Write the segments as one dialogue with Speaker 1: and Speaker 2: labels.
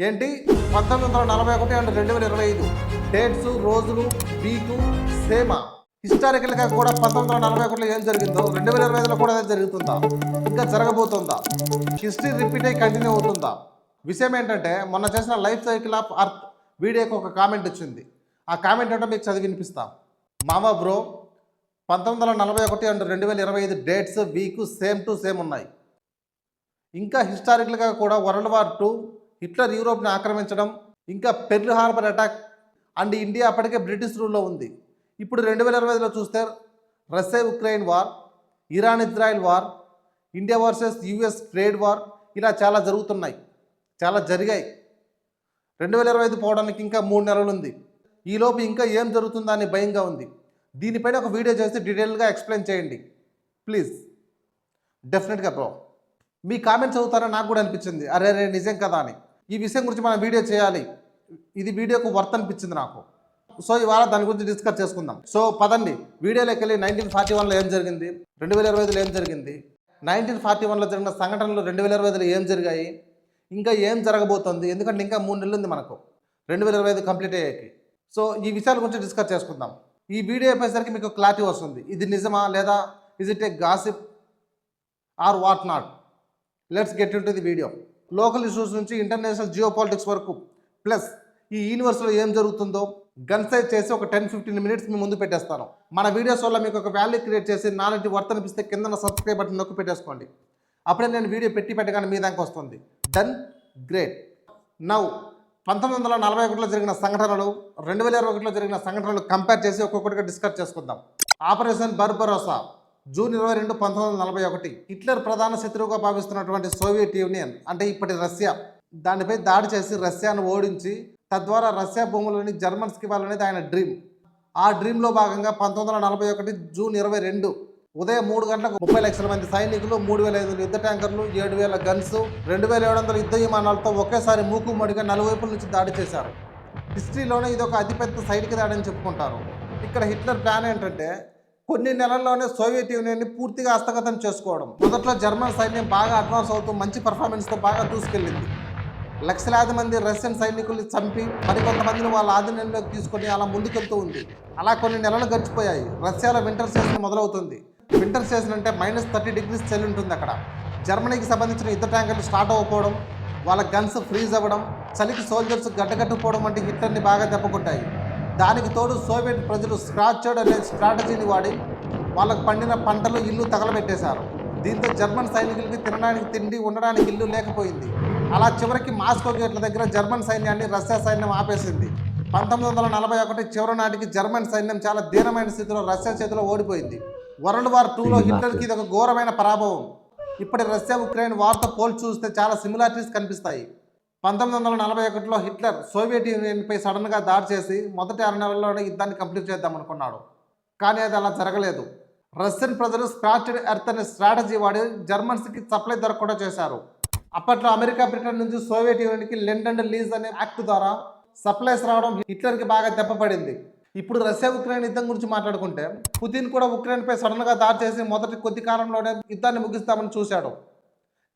Speaker 1: ఏంటి 1941 and 2025 dates రోజులు week సేమా. హిస్టారికల్గా కూడా 1941లో ఏం జరిగిందో 2025లో కూడా అదే జరుగుతుందా, ఇంకా జరగబోతుందా? హిస్టరీ రిపీట్ అయ్యి కంటిన్యూ అవుతుందా? విషయం ఏంటంటే మొన్న చేసిన లైఫ్ సైకిల్ ఆఫ్ అర్త్ వీడియోకి ఒక కామెంట్ వచ్చింది. ఆ కామెంట్ అంటే మీకు చదివి వినిపిస్తాం. మామా బ్రో, 1941 అండ్ 2025 డేట్స్ వీకు సేమ్ టు సేమ్ ఉన్నాయి. ఇంకా హిస్టారికల్గా కూడా వరల్డ్ వార్ II, హిట్లర్ యూరోప్ని ఆక్రమించడం, ఇంకా Pearl Harbor attack and India అప్పటికే బ్రిటిష్ రూల్లో ఉంది. ఇప్పుడు 2025లో చూస్తే Russia Ukraine war, Iran Israel war, India versus US trade war, ఇలా చాలా జరుగుతున్నాయి, చాలా జరిగాయి. 2025 పోవడానికి ఇంకా 3 నెలలు ఉంది. ఈలోపు ఇంకా ఏం జరుగుతుందా అని భయంగా ఉంది. దీనిపైన ఒక వీడియో చేసి డీటెయిల్గా ఎక్స్ప్లెయిన్ చేయండి ప్లీజ్. డెఫినెట్గా బ్రో. మీ కామెంట్స్ చదువుతారని నాకు కూడా అనిపించింది, అరే రే నిజం కదా అని. ఈ విషయం గురించి మనం వీడియో చేయాలి, ఇది వీడియోకు వర్త్ అనిపించింది నాకు. సో ఇవాళ దాని గురించి డిస్కస్ చేసుకుందాం. సో పదండి వీడియోలోకి వెళ్ళి 1941లో ఏం జరిగింది, 2025లో ఏం జరిగింది, 1941లో జరిగిన సంఘటనలు 2025లో ఏం జరిగాయి, ఇంకా ఏం జరగబోతోంది, ఎందుకంటే ఇంకా 3 నెలలు ఉంది మనకు 2025 కంప్లీట్ అయ్యేకి. సో ఈ విషయాల గురించి డిస్కస్ చేసుకుందాం. ఈ వీడియో అయిపోయేసరికి మీకు క్లారిటీ వస్తుంది, ఇది నిజమా లేదా, is it a gossip or what not. Let's get into the video. Local issues నుంచి ఇంటర్నేషనల్ జియో పాలిటిక్స్ వరకు, ప్లస్ ఈ యూనివర్స్లో ఏం జరుగుతుందో గన్ సైజ్ చేసి ఒక 10-15 మినిట్స్ మీ ముందు పెట్టేస్తాను. మన వీడియోస్ వల్ల మీకు ఒక వాల్యూ క్రియేట్ చేసి నాలెడ్జ్ వర్త్ అనిపిస్తే కింద సబ్స్క్రైబ్ బటన్ నొక్కి పెట్టేసుకోండి. అప్పుడే నేను వీడియో పెట్టగానే మీ దానికి వస్తుంది. Done, great. నౌ 1941లో జరిగిన సంఘటనలు 2021లో జరిగిన సంఘటనలు కంపేర్ చేసి ఒక్కొక్కటిగా డిస్కస్ చేసుకుందాం. Operation బర్బరోసా, June 22, 1941. హిట్లర్ ప్రధాన శత్రువుగా భావిస్తున్నటువంటి సోవియట్ యూనియన్ అంటే ఇప్పటి రష్యా, దానిపై దాడి చేసి రష్యాను ఓడించి తద్వారా రష్యా భూములని జర్మన్స్కి ఇవ్వాలనేది ఆయన డ్రీమ్. ఆ డ్రీమ్లో భాగంగా 1941 జూన్ 22 ఉదయం 3 గంటలకు 30 లక్షల మంది సైనికులు, 3,500 యుద్ధ ట్యాంకర్లు, 7,000 గన్స్, 2,700 యుద్ధ విమానాలతో ఒకేసారి మూకుమ్మడిగా నలువైపుల నుంచి దాడి చేశారు. హిస్టరీలోనే ఇది ఒక అతిపెద్ద సైనిక దాడి అని చెప్పుకుంటారు. ఇక్కడ హిట్లర్ ప్లాన్ ఏంటంటే కొన్ని నెలల్లోనే సోవియట్ యూనియన్ని పూర్తిగా హస్తగతం చేసుకోవడం. మొదట్లో జర్మన్ సైన్యం బాగా అడ్వాన్స్ అవుతూ మంచి పర్ఫార్మెన్స్తో బాగా దూసుకెళ్ళింది. లక్షలాది మంది రష్యన్ సైనికుల్ని చంపి మరికొంతమందిని వాళ్ళ ఆధీనంలోకి తీసుకొని అలా ముందుకెళ్తూ ఉంది. అలా కొన్ని నెలలు గడిచిపోయాయి. రష్యాలో వింటర్ సీజన్ మొదలవుతుంది. వింటర్ సీజన్ అంటే -30 degrees చలి ఉంటుంది అక్కడ. జర్మనీకి సంబంధించిన యుద్ధ ట్యాంకర్లు స్టార్ట్ అవ్వకపోవడం, వాళ్ళ గన్స్ ఫ్రీజ్ అవ్వడం, చలికి సోల్జర్స్ గడ్డగట్టుకుపోవడం వంటి హిట్లర్ని బాగా దెబ్బకొట్టాయి. దానికి తోడు సోవియట్ ప్రజలు స్క్రాచర్డ్ అనే స్ట్రాటజీని వాడి వాళ్ళకు పండిన పంటలు, ఇల్లు తగలబెట్టేశారు. దీంతో జర్మన్ సైనికులకి తినడానికి తిండి, ఉండడానికి ఇల్లు లేకపోయింది. అలా చివరికి మాస్కో గేట్ల దగ్గర జర్మన్ సైన్యాన్ని రష్యా సైన్యం ఆపేసింది. 1941 చివరి నాటికి జర్మన్ సైన్యం చాలా దీనమైన స్థితిలో రష్యా చేతిలో ఓడిపోయింది. వరల్డ్ వార్ IIలో హిట్లర్కి ఇది ఒక ఘోరమైన పరాభవం. ఇప్పటి రష్యా ఉక్రెయిన్ వార్తో పోల్చి చూస్తే చాలా సిమిలారిటీస్ కనిపిస్తాయి. 1941లో హిట్లర్ సోవియట్ యూనియన్పై సడన్గా దాడి చేసి మొదటి 6 నెలల్లోనే యుద్ధాన్ని కంప్లీట్ చేద్దాం అనుకున్నాడు. కానీ అది అలా జరగలేదు. రష్యన్ ప్రజలు స్క్రాచ్డ్ ఎర్త్ అనే స్ట్రాటజీ వాడి జర్మన్స్కి సప్లై దొరకకుండా చేశారు. అప్పట్లో అమెరికా, బ్రిటన్ నుంచి సోవియట్ యూనియన్కి లెండ్ అండ్ లీజ్ అనే యాక్ట్ ద్వారా సప్లైస్ రావడం హిట్లర్కి బాగా దెబ్బపడింది. ఇప్పుడు రష్యా ఉక్రెయిన్ యుద్ధం గురించి మాట్లాడుకుంటే పుతిన్ కూడా ఉక్రెయిన్పై సడన్గా దాడి చేసి మొదటి కొద్ది కాలంలోనే యుద్ధాన్ని ముగిస్తామని చూశాడు.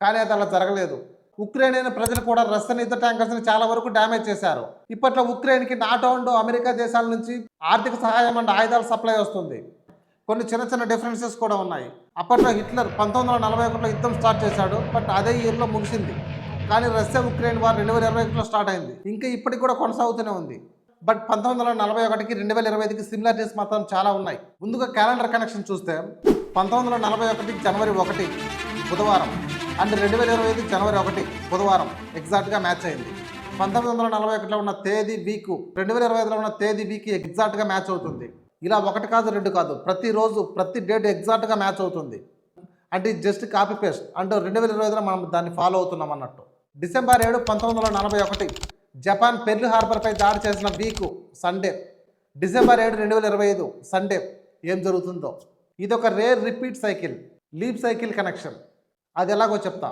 Speaker 1: కానీ అది అలా జరగలేదు. ఉక్రెయిన్ ప్రజలు కూడా రష్యన్ యుద్ధ ట్యాంకర్స్ని చాలా వరకు డ్యామేజ్ చేశారు. ఇప్పట్లో ఉక్రెయిన్కి నాటో అండ్ అమెరికా దేశాల నుంచి ఆర్థిక సహాయం అండ్ ఆయుధాల సప్లై వస్తుంది. కొన్ని చిన్న చిన్న డిఫరెన్సెస్ కూడా ఉన్నాయి. అప్పట్లో హిట్లర్ 1941లో యుద్ధం స్టార్ట్ చేశాడు, బట్ అదే ఇయర్లో ముగిసింది. కానీ రష్యా ఉక్రెయిన్ వార్ 2021లో స్టార్ట్ అయింది, ఇంకా ఇప్పటికి కూడా కొనసాగుతూనే ఉంది. బట్ 1941కి 2025కి సిమిలారిటీస్ మాత్రం చాలా ఉన్నాయి. ముందుగా క్యాలెండర్ కనెక్షన్ చూస్తే 1941 జనవరి 1 బుధవారం అండ్ 2025 జనవరి 1 బుధవారం ఎగ్జాక్ట్గా మ్యాచ్ అయింది. 1941లో ఉన్న తేదీ వీకు 2025లో ఉన్న తేదీ వీక్ ఎగ్జాక్ట్గా మ్యాచ్ అవుతుంది. ఇలా 1 కాదు 2 కాదు, ప్రతిరోజు ప్రతి డేట్ ఎగ్జాక్ట్గా మ్యాచ్ అవుతుంది. అంటే జస్ట్ కాపీ పేస్ట్. అంటే 2025లో మనం దాన్ని ఫాలో అవుతున్నాం అన్నట్టు. డిసెంబర్ 7, 1941 జపాన్ పెర్ల్ హార్బర్పై దాడి చేసిన వీకు సండే. డిసెంబర్ 7, 2025 సండే ఏం జరుగుతుందో ఇది ఒక rare repeat cycle, leap cycle connection. అది ఎలాగో చెప్తా.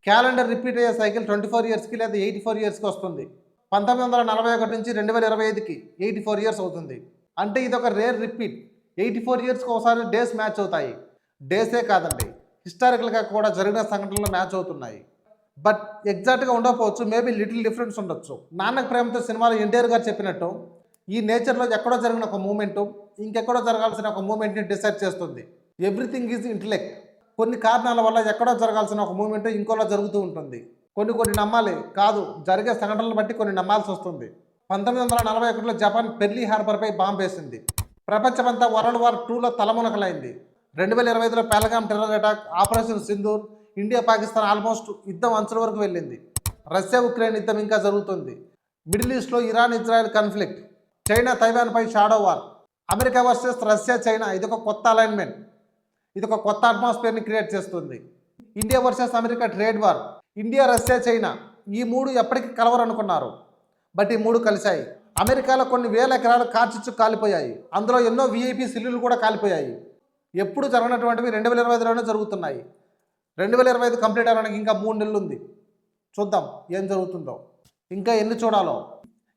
Speaker 1: క్యాలెండర్ రిపీట్ అయ్యే సైకిల్ 24 ఇయర్స్కి లేదా 84 ఇయర్స్కి వస్తుంది. 1941 నుంచి 2025కి 84 ఇయర్స్ అవుతుంది. అంటే ఇది ఒక రేర్ రిపీట్. 84 ఇయర్స్కి ఒకసారి డేస్ మ్యాచ్ అవుతాయి. డేసే కాదండి, హిస్టారికల్గా కూడా జరిగిన సంఘటనలు మ్యాచ్ అవుతున్నాయి. బట్ ఎగ్జాక్ట్గా ఉండకపోవచ్చు, మేబీ లిటిల్ డిఫరెన్స్ ఉండొచ్చు. నాన్నకు ప్రేమతో సినిమాలో ఎన్టీఆర్ గారు చెప్పినట్టు ఈ నేచర్లో ఎక్కడో జరిగిన ఒక మూమెంటు ఇంకెక్కడో జరగాల్సిన ఒక మూమెంట్ని డిసైడ్ చేస్తుంది. Everything is intellect. కొన్ని కారణాల వల్ల ఎక్కడో జరగాల్సిన ఒక మూమెంట్ ఇంకోలా జరుగుతూ ఉంటుంది. కొన్ని నమ్మాలి కాదు, జరిగే సంఘటనలు బట్టి కొన్ని నమ్మాల్సి వస్తుంది. 1941లో జపాన్ పెర్లీ హార్బర్పై బాంబు వేసింది. ప్రపంచమంతా వరల్డ్ వార్ 2లో తలమునకలైంది. 2025లో Pahalgam terror attack, operation Sindoor, India Pakistan almost యుద్ధం అంచుల వరకు వెళ్ళింది. రష్యా ఉక్రెయిన్ యుద్ధం ఇంకా జరుగుతుంది. మిడిల్ ఈస్ట్లో ఇరాన్ ఇజ్రాయెల్ కాన్ఫ్లిక్ట్, చైనా తైవాన్పై shadow war, America versus Russia China, ఇదొక కొత్త అలైన్మెంట్, ఇదొక కొత్త అట్మాస్ఫియర్ని క్రియేట్ చేస్తుంది. India versus America trade war, India Russia China, ఈ మూడు ఎప్పటికీ కలవరు అనుకున్నారు, బట్ ఈ మూడు కలిశాయి. అమెరికాలో కొన్ని వేల ఎకరాలు కార్చిచ్చు కాలిపోయాయి. అందులో ఎన్నో విఐపి సిల్లులు కూడా కాలిపోయాయి. ఎప్పుడు జరగనటువంటివి 2025లోనే జరుగుతున్నాయి. 2025 కంప్లీట్ అవ్వడానికి ఇంకా 3 నెలలు ఉంది. చూద్దాం ఏం జరుగుతుందో, ఇంకా ఎన్ని చూడాలో.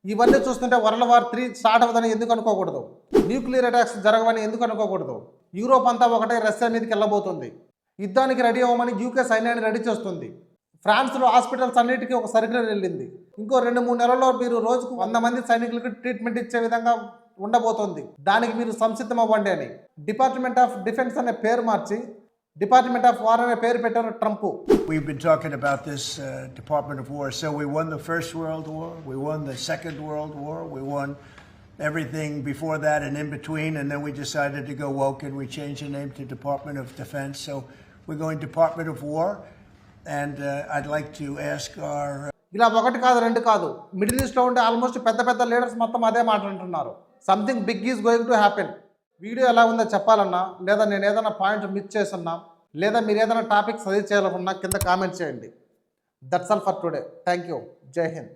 Speaker 1: ఇవన్నీ చూస్తుంటే వరల్డ్ వార్ 3 స్టార్ట్ అవ్వదని ఎందుకు అనుకోకూడదు? న్యూక్లియర్ అటాక్స్ జరగవని ఎందుకు అనుకోకూడదు? యూరోప్ అంతా ఒకటే రష్యా మీదకి వెళ్ళబోతుంది. యుద్ధానికి రెడీ అవ్వమని యూకే సైన్యాన్ని రెడీ చేస్తుంది. ఫ్రాన్స్లో హాస్పిటల్స్ అన్నిటికీ ఒక సర్క్యులర్ వెళ్ళింది. ఇంకో 2-3 నెలల్లో మీరు రోజుకు 100 మంది సైనికులకు ట్రీట్మెంట్ ఇచ్చే విధంగా ఉండబోతోంది. దానికి మీరు సంసిద్ధం అవ్వండి అని డిపార్ట్మెంట్ ఆఫ్ డిఫెన్స్ అనే పేరు మార్చి డిపార్ట్మెంట్ ఆఫ్ వార్ అనే పేరు పెట్టారు Trump.
Speaker 2: We've been talking about this Department of War. So we won the First World War, we won the Second World War, we won everything before that and in between, and then we decided to go woke and we changed the name to Department of Defense. So we're going Department of War, and I'd like to ask our
Speaker 1: ఇలా ఒకటి కాదు, 2 కాదు, middle ఈస్ట్లో ఉండే almost పెద్ద leaders మొత్తం అదే మాట అంటున్నారు. Something big is going to happen. Video ఎలా ఉందో చెప్పాలన్నా, లేదా నేను ఏదైనా పాయింట్ మిస్ చేసున్నా, లేదా మీరు ఏదైనా టాపిక్ సజెస్ట్ చేయాలనుకున్నా కింద కామెంట్ చేయండి. That's all for today. Thank you. జై హింద్.